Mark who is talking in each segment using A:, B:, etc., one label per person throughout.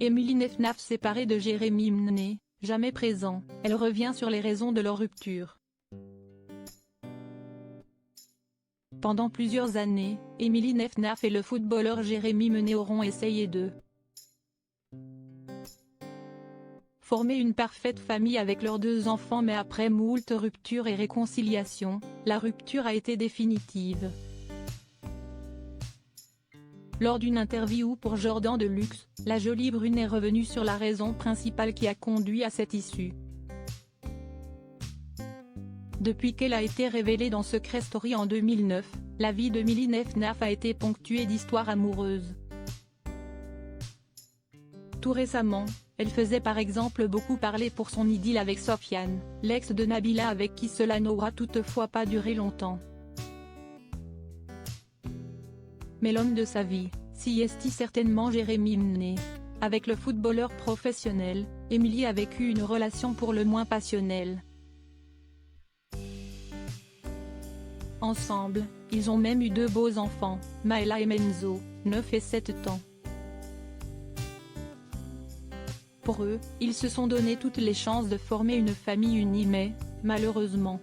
A: Émilie Nefnaf séparée de Jérémy Mné, jamais présent, elle revient sur les raisons de leur rupture. Pendant plusieurs années, Émilie Nefnaf et le footballeur Jérémy Mné auront essayé de former une parfaite famille avec leurs 2 enfants, mais après moult ruptures et réconciliations, la rupture a été définitive. Lors d'une interview pour Jordan de Luxe, la jolie brune est revenue sur la raison principale qui a conduit à cette issue. Depuis qu'elle a été révélée dans Secret Story en 2009, la vie d'Émilie Nefnaf a été ponctuée d'histoires amoureuses. Tout récemment, elle faisait par exemple beaucoup parler pour son idylle avec Sofiane, l'ex de Nabila, avec qui cela n'aura toutefois pas duré longtemps. Mais l'homme de sa vie, si est certainement Jérémy Mné. Avec le footballeur professionnel, Émilie a vécu une relation pour le moins passionnelle. Ensemble, ils ont même eu 2 beaux enfants, Maëla et Menzo, 9 et 7 ans. Pour eux, ils se sont donné toutes les chances de former une famille unie, mais, malheureusement,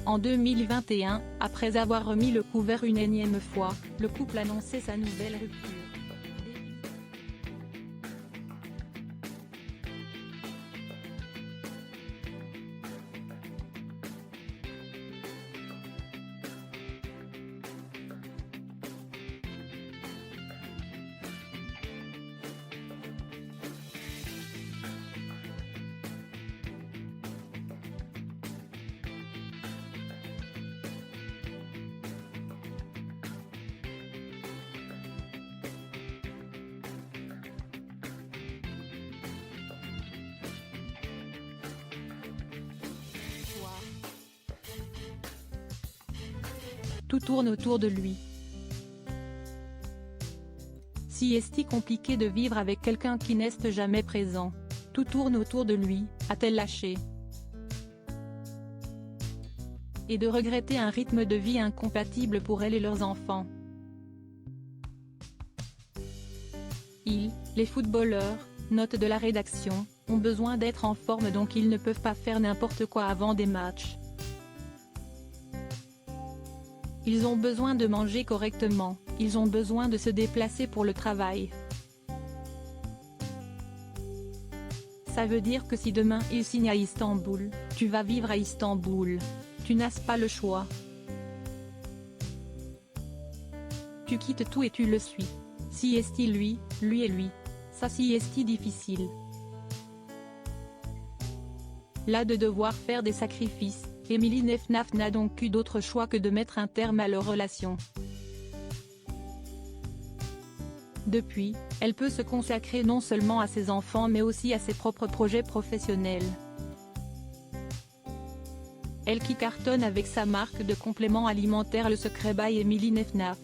A: en 2021, après avoir remis le couvert une énième fois, le couple annonçait sa nouvelle rupture. Tout tourne autour de lui. Si est-il compliqué de vivre avec quelqu'un qui n'est jamais présent? Tout tourne autour de lui, a-t-elle lâché? Et de regretter un rythme de vie incompatible pour elle et leurs enfants. Les footballeurs, note de la rédaction, ont besoin d'être en forme, donc ils ne peuvent pas faire n'importe quoi avant des matchs. Ils ont besoin de manger correctement, ils ont besoin de se déplacer pour le travail. Ça veut dire que si demain il signe à Istanbul, tu vas vivre à Istanbul. Tu n'as pas le choix. Tu quittes tout et tu le suis. Si est-il lui et lui. Ça si est-il difficile. Là de devoir faire des sacrifices. Émilie Nefnaf n'a donc eu d'autre choix que de mettre un terme à leur relation. Depuis, elle peut se consacrer non seulement à ses enfants mais aussi à ses propres projets professionnels. Elle qui cartonne avec sa marque de compléments alimentaires Le Secret by Émilie Nefnaf.